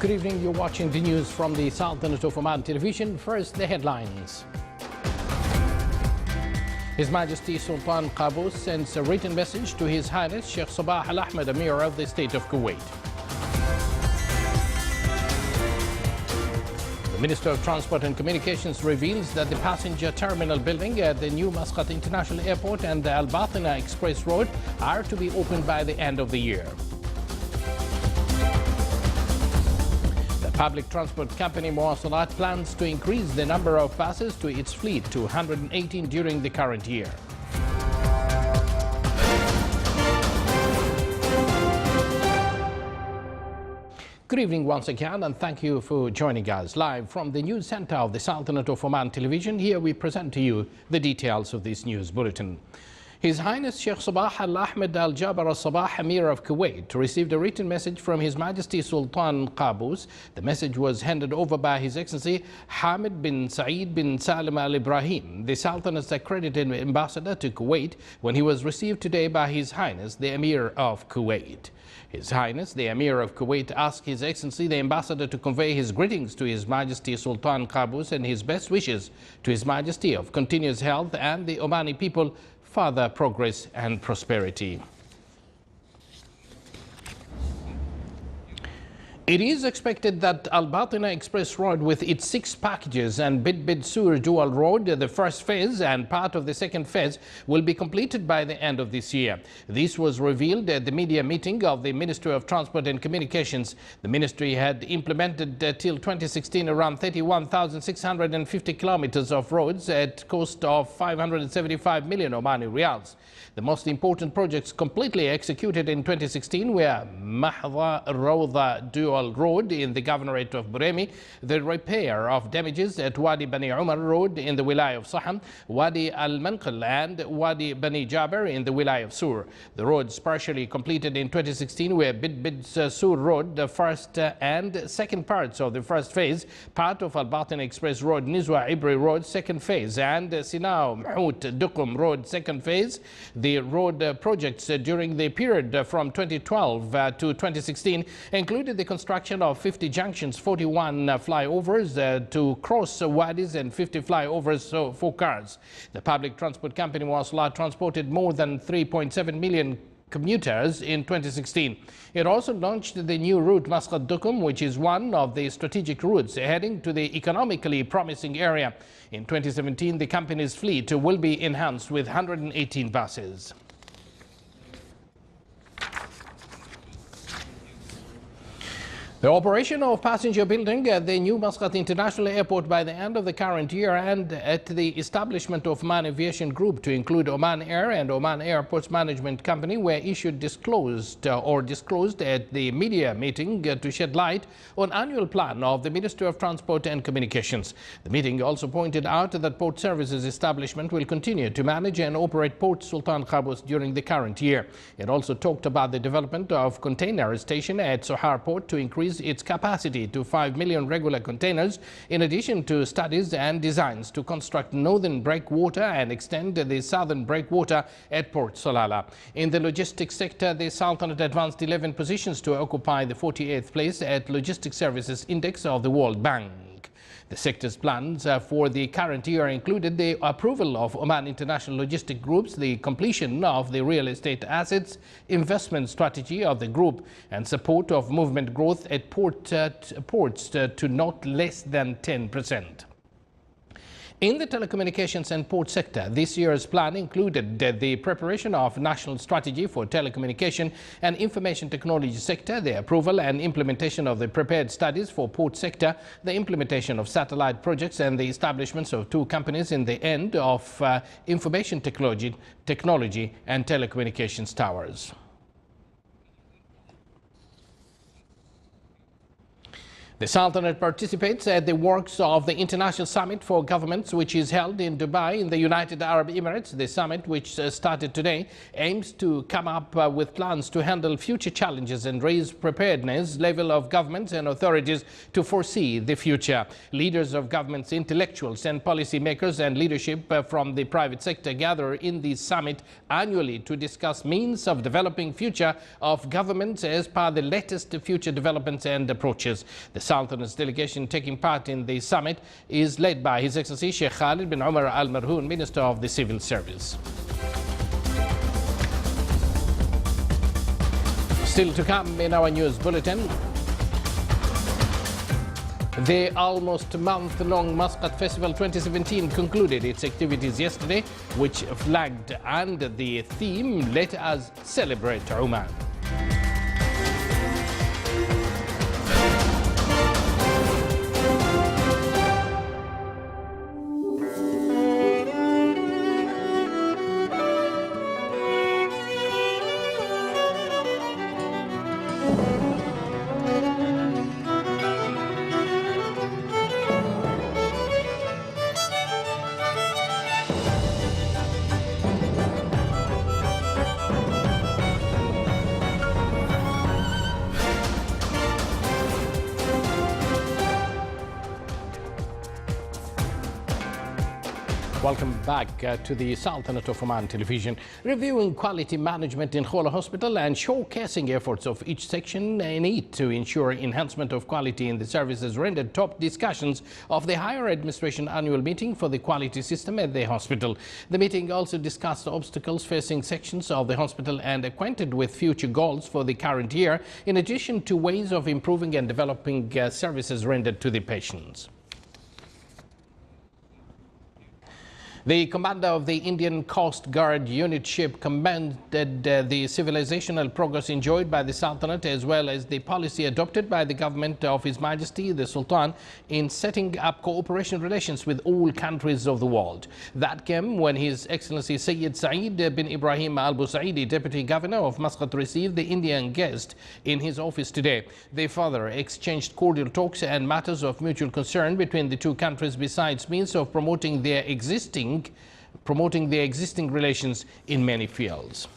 Good evening. You're watching the news from the Sultanate of Oman television. First, the headlines. His Majesty Sultan Qaboos sends a written message to His Highness Sheikh Sabah Al Ahmed, Emir of the State of Kuwait. The Minister of Transport and Communications reveals that the passenger terminal building at the new Muscat International Airport and the Al Batina Express Road are to be opened by the end of the year. Public transport company Muwasalat plans to increase the number of buses to its fleet to 118 during the current year. Good evening once again, and thank you for joining us live from the news center of the Sultanate of Oman television. Here we present to you the details of this news bulletin. His Highness Sheikh Sabah Al Ahmed Al Jaber Al Sabah, Emir of Kuwait, received a written message from His Majesty Sultan Qaboos. The message was handed over by His Excellency Hamid bin Saeed bin Salim Al Ibrahim, the Sultanate's accredited ambassador to Kuwait, when he was received today by His Highness the Emir of Kuwait. His Highness the Emir of Kuwait asked His Excellency the Ambassador to convey his greetings to His Majesty Sultan Qaboos and his best wishes to His Majesty of continuous health and the Omani people, further progress and prosperity. It is expected that Al Batina Express Road, with its 6 packages, and Bid Sur Dual Road, the first phase and part of the second phase, will be completed by the end of this year. This was revealed at the media meeting of the Ministry of Transport and Communications. The ministry had implemented till 2016 around 31,650 kilometers of roads at cost of 575 million Omani Riyals. The most important projects completely executed in 2016 were Mahdha Rawda Dual Road in the Governorate of Buremi, the repair of damages at Wadi Bani Umar Road in the Wilaya of Saham, Wadi Al Manqal and Wadi Bani Jaber in the Wilaya of Sur. The roads partially completed in 2016 were Bid Sur Road, the first and second parts of the first phase, part of Al Batin Express Road, Nizwa Ibri Road, second phase, and Sinao Mahmoud Dukum Road, second phase. The road projects during the period from 2012 to 2016 included the construction of 50 junctions, 41 flyovers to cross wadis, and 50 flyovers for cars. The public transport company Muwasalat transported more than 3.7 million commuters in 2016. It also launched the new route Muscat Dukum, which is one of the strategic routes heading to the economically promising area. In 2017, the company's fleet will be enhanced with 118 buses. The operation of passenger building at the new Muscat International Airport by the end of the current year, and at the establishment of Oman Aviation Group to include Oman Air and Oman Airports Management Company, were disclosed at the media meeting to shed light on annual plan of the Ministry of Transport and Communications. The meeting also pointed out that Port Services establishment will continue to manage and operate Port Sultan Qaboos during the current year. It also talked about the development of container station at Sohar Port to increase its capacity to 5 million regular containers, in addition to studies and designs to construct northern breakwater and extend the southern breakwater at Port Solala. In the logistics sector, the Sultanate advanced 11 positions to occupy the 48th place at Logistics Services Index of the World Bank. The sector's plans for the current year included the approval of Oman International Logistic Groups, the completion of the real estate assets investment strategy of the group, and support of movement growth at ports to not less than 10%. In the telecommunications and port sector, this year's plan included the preparation of national strategy for telecommunication and information technology sector, the approval and implementation of the prepared studies for port sector, the implementation of satellite projects, and the establishments of 2 companies in the end of information technology and telecommunications towers. The Sultanate participates at the works of the International Summit for Governments, which is held in Dubai in the United Arab Emirates. The summit, which started today, aims to come up with plans to handle future challenges and raise preparedness level of governments and authorities to foresee the future. Leaders of governments, intellectuals and policy makers and leadership from the private sector gather in the summit annually to discuss means of developing future of governments as per the latest future developments and approaches. The Sultanate's delegation taking part in the summit is led by His Excellency Sheikh Khalid bin Umar Al Marhoon, Minister of the Civil Service. Still to come in our news bulletin. The almost month-long Muscat Festival 2017 concluded its activities yesterday, which flagged under the theme, "Let us celebrate Oman." Welcome back to the Sultanate of Oman television, reviewing quality management in Khola Hospital and showcasing efforts of each section in it to ensure enhancement of quality in the services rendered top discussions of the Higher Administration Annual Meeting for the Quality System at the hospital. The meeting also discussed the obstacles facing sections of the hospital and acquainted with future goals for the current year, in addition to ways of improving and developing services rendered to the patients. The commander of the Indian Coast Guard unit ship commended the civilizational progress enjoyed by the Sultanate as well as the policy adopted by the government of His Majesty the Sultan in setting up cooperation relations with all countries of the world. That came when His Excellency Sayyid Saeed bin Ibrahim Al Busaidi, Deputy Governor of Muscat, received the Indian guest in his office today. They further exchanged cordial talks and matters of mutual concern between the two countries, besides means of promoting their existing relations in many fields.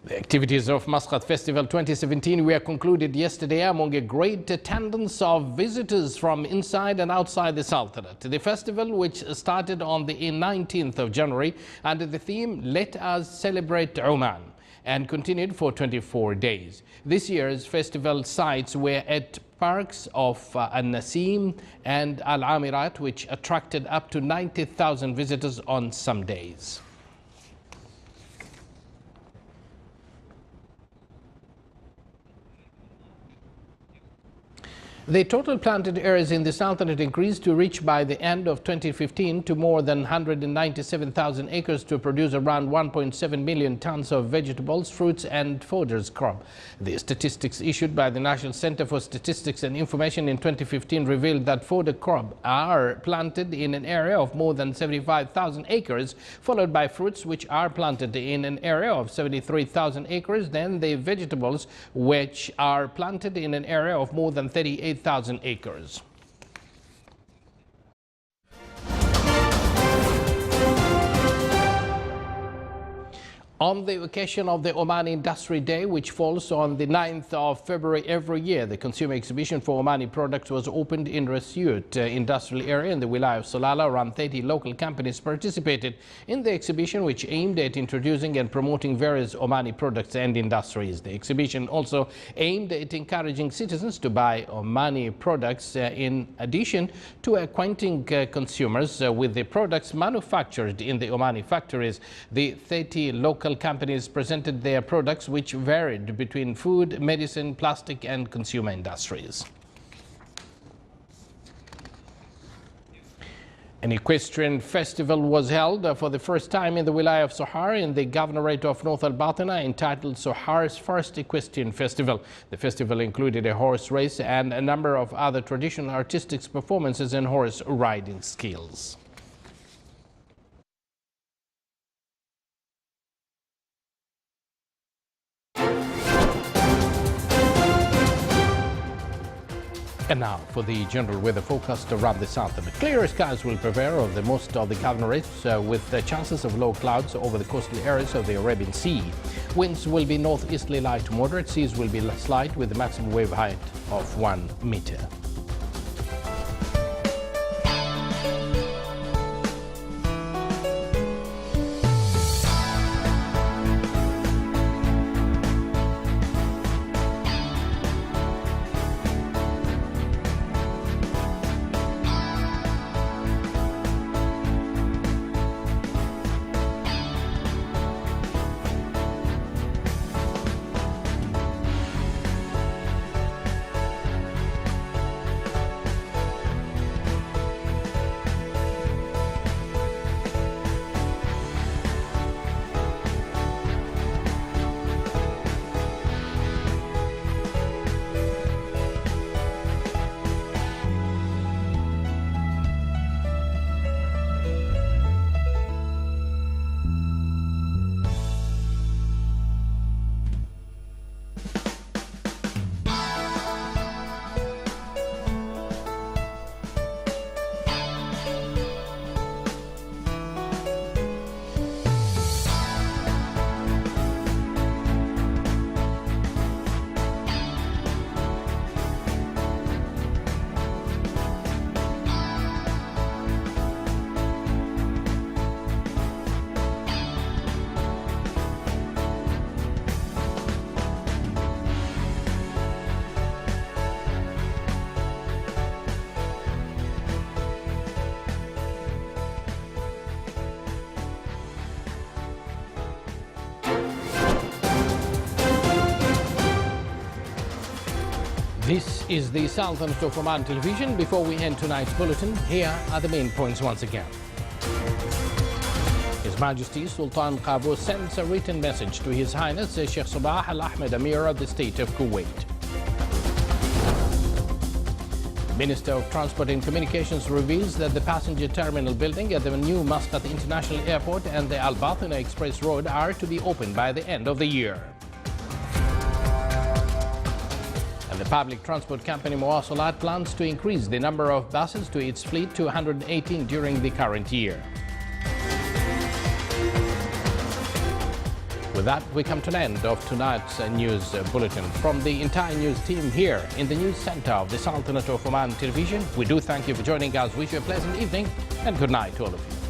The activities of Muscat Festival 2017 were concluded yesterday among a great attendance of visitors from inside and outside the Sultanate. The festival, which started on the 19th of January under the theme "Let us celebrate Oman," and continued for 24 days. This year's festival sites were at parks of Al-Nasim and Al-Amirat, which attracted up to 90,000 visitors on some days. The total planted areas in the Sultanate increased to reach by the end of 2015 to more than 197,000 acres to produce around 1.7 million tons of vegetables, fruits and fodders crop. The statistics issued by the National Center for Statistics and Information in 2015 revealed that fodder crop are planted in an area of more than 75,000 acres, followed by fruits, which are planted in an area of 73,000 acres, then the vegetables, which are planted in an area of more than 38,000 acres. On the occasion of the Oman Industry Day, which falls on the 9th of February every year, the consumer exhibition for Omani products was opened in Rasyut industrial area in the Wilayah of Salalah. Around 30 local companies participated in the exhibition, which aimed at introducing and promoting various Omani products and industries. The exhibition also aimed at encouraging citizens to buy Omani products in addition to acquainting consumers with the products manufactured in the Omani factories. The 30 local companies presented their products, which varied between food, medicine, plastic and consumer industries. An equestrian festival was held for the first time in the Wilayah of Sohar in the Governorate of North Al-Batina, entitled Sohar's First Equestrian Festival. The festival included a horse race and a number of other traditional artistic performances and horse riding skills. now for the general weather forecast around the south. Clear skies will prevail over most of the governorates with the chances of low clouds over the coastal areas of the Arabian Sea. Winds will be northeasterly light to moderate. Seas will be slight with a maximum wave height of 1 meter. This is the Sultanate of Oman television. Before we end tonight's bulletin, here are the main points once again. His Majesty Sultan Qaboos sends a written message to His Highness Sheikh Sabah Al Ahmed, Emir of the State of Kuwait. Minister of Transport and Communications reveals that the passenger terminal building at the new Muscat International Airport and the Al Bathina Express Road are to be opened by the end of the year. The public transport company Muwasalat plans to increase the number of buses to its fleet to 118 during the current year. With that, we come to an end of tonight's news bulletin. From the entire news team here in the news center of the Sultanate of Oman television, we do thank you for joining us. Wish you a pleasant evening and good night to all of you.